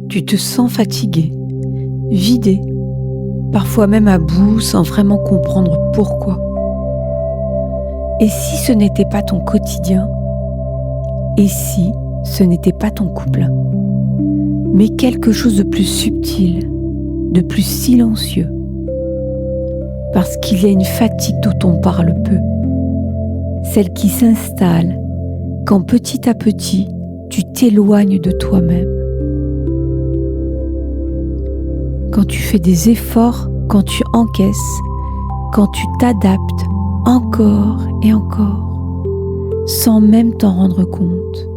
Tu te sens fatigué, vidé, parfois même à bout sans vraiment comprendre pourquoi. Et si ce n'était pas ton quotidien? Et si ce n'était pas ton couple? Mais quelque chose de plus subtil, de plus silencieux. Parce qu'il y a une fatigue dont on parle peu. Celle qui s'installe quand petit à petit, tu t'éloignes de toi-même. Quand tu fais des efforts, quand tu encaisses, quand tu t'adaptes encore et encore, sans même t'en rendre compte,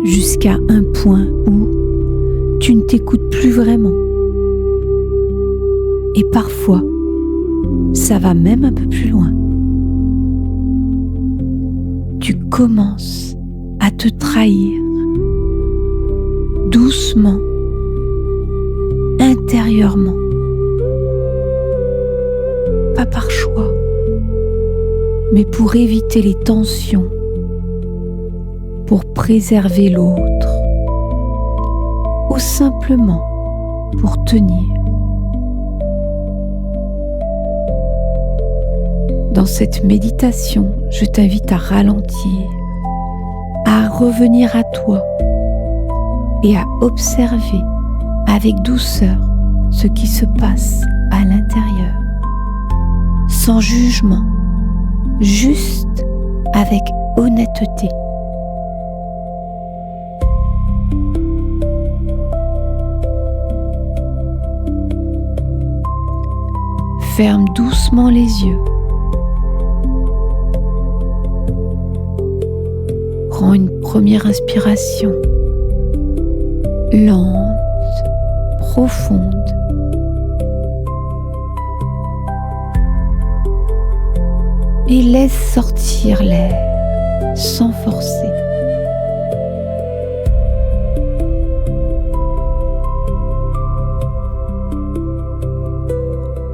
jusqu'à un point où tu ne t'écoutes plus vraiment. Et parfois, ça va même un peu plus loin. Tu commences à te trahir doucement, intérieurement, pas par choix, mais pour éviter les tensions, pour préserver l'autre, ou simplement pour tenir. Dans cette méditation, je t'invite à ralentir, à revenir à toi et à observer avec douceur ce qui se passe à l'intérieur, sans jugement, juste avec honnêteté. Ferme doucement les yeux. Prends une première inspiration, lente, profonde. Et laisse sortir l'air sans forcer.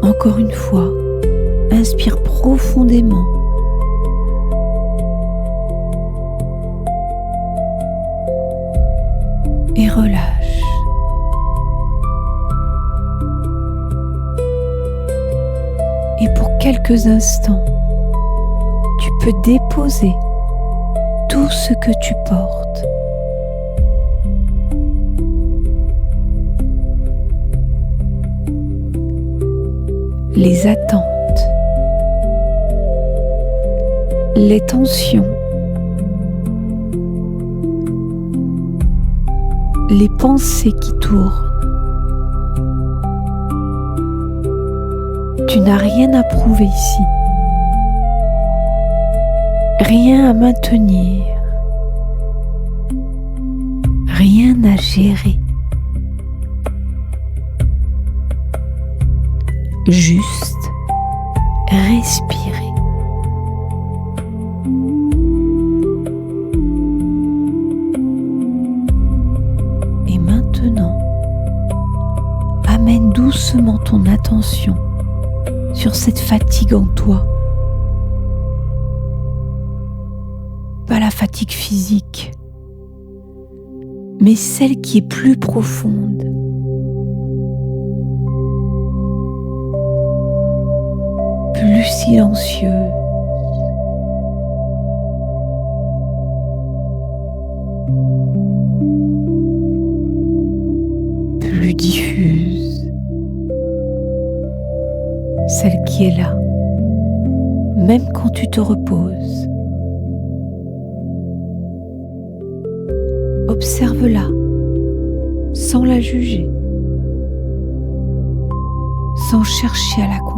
Encore une fois, inspire profondément. Et relâche. Et pour quelques instants, tu peux déposer tout ce que tu portes. Les attentes, les tensions, les pensées qui tournent. Tu n'as rien à prouver ici, rien à maintenir, rien à gérer. Juste respirer. Et maintenant, amène doucement ton attention sur cette fatigue en toi. Pas la fatigue physique, mais celle qui est plus profonde. Plus silencieuse, plus diffuse, celle qui est là, même quand tu te reposes. Observe-la sans la juger, sans chercher à la comprendre.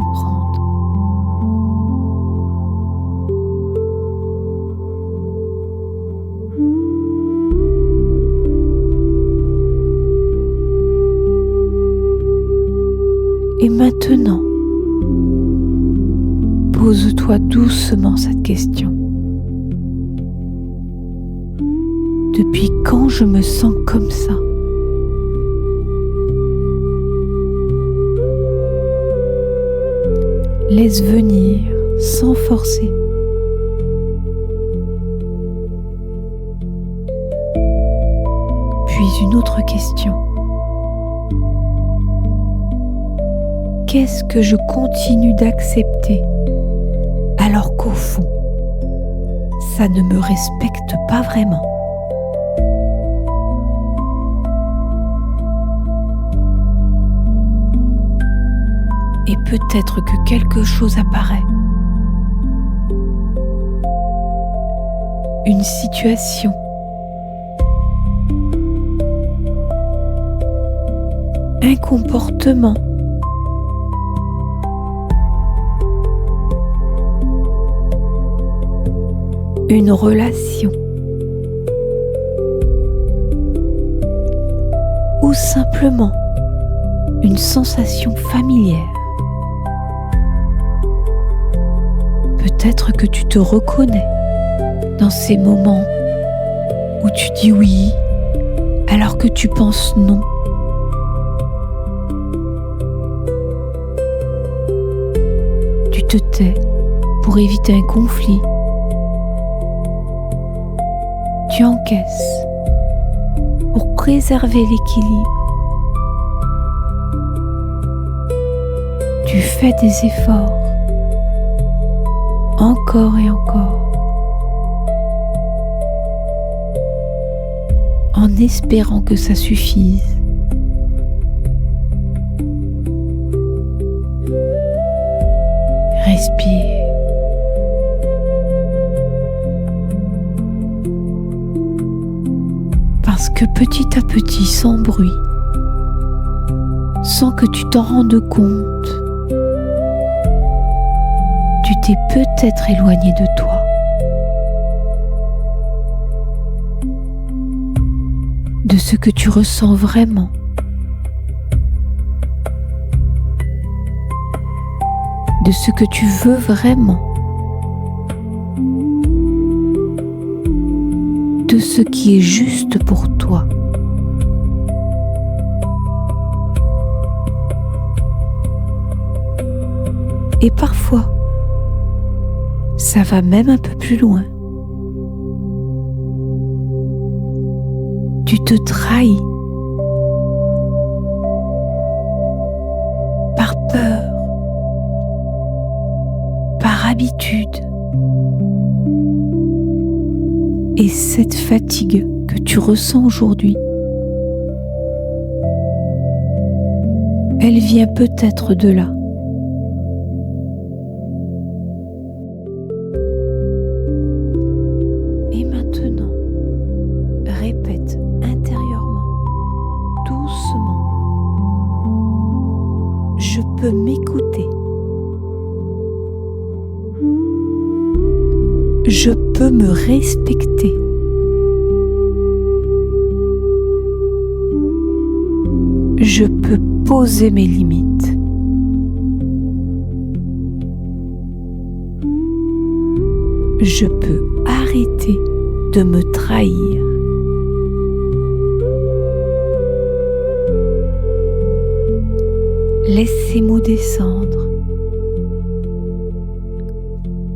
Et maintenant, pose-toi doucement cette question. Depuis quand je me sens comme ça? Laisse venir sans forcer. Puis puis une autre question. Qu'est-ce que je continue d'accepter alors qu'au fond, ça ne me respecte pas vraiment? Et peut-être que quelque chose apparaît. Une situation. Un comportement. Une relation. Ou simplement une sensation familière. Peut-être que tu te reconnais dans ces moments où tu dis oui alors que tu penses non. Tu te tais pour éviter un conflit. Tu encaisses pour préserver l'équilibre. Tu fais des efforts encore et encore en espérant que ça suffise. Respire. Parce que petit à petit, sans bruit, sans que tu t'en rendes compte, tu t'es peut-être éloigné de toi. De ce que tu ressens vraiment. De ce que tu veux vraiment. De ce qui est juste pour toi. Et parfois, ça va même un peu plus loin. Tu te trahis par peur, par habitude. Et cette fatigue que tu ressens aujourd'hui, elle vient peut-être de là. Et maintenant, répète intérieurement, doucement, je peux m'écouter. Je peux me respecter. Je peux poser mes limites. Je peux arrêter de me trahir. Laisse ces mots descendre.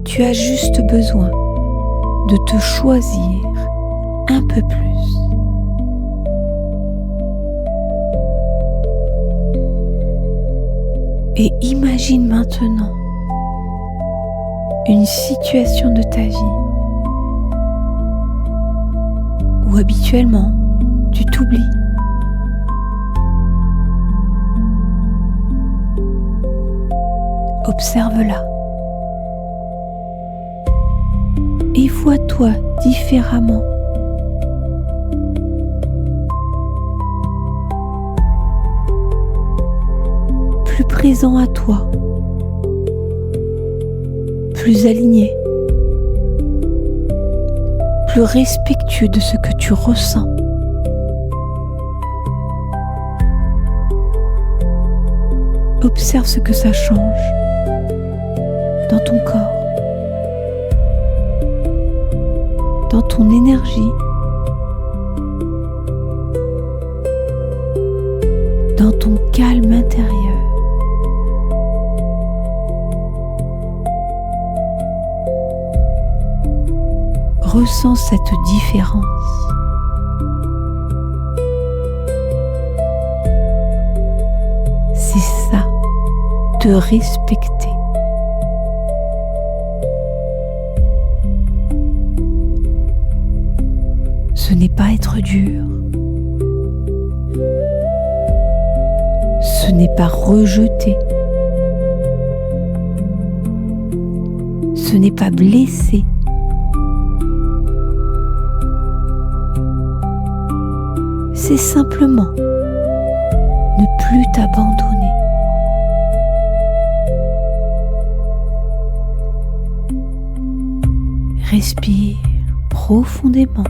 Tu as juste besoin de te choisir un peu plus. Et imagine maintenant une situation de ta vie où habituellement tu t'oublies. Observe-la. Et vois-toi différemment. Plus présent à toi. Plus aligné. Plus respectueux de ce que tu ressens. Observe ce que ça change dans ton corps. Dans ton énergie, dans ton calme intérieur. Ressens cette différence. te respecter. Ce n'est pas être dur. Ce n'est pas rejeter. Ce n'est pas blesser. C'est simplement ne plus t'abandonner. Respire profondément.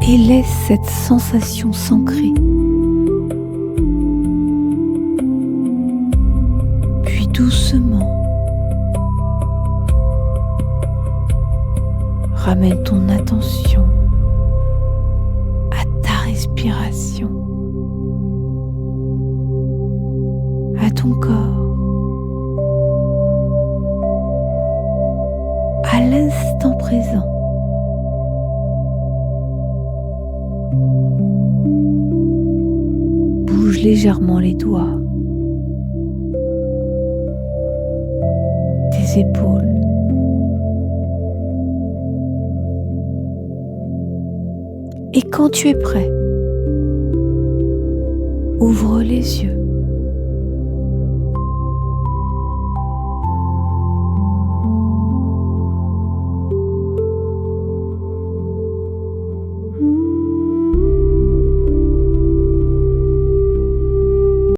Et laisse cette sensation s'ancrer. Puis doucement, ramène ton attention à ta respiration, à ton corps, à l'instant présent. Bouge légèrement les doigts, tes épaules. Et quand tu es prêt, ouvre les yeux.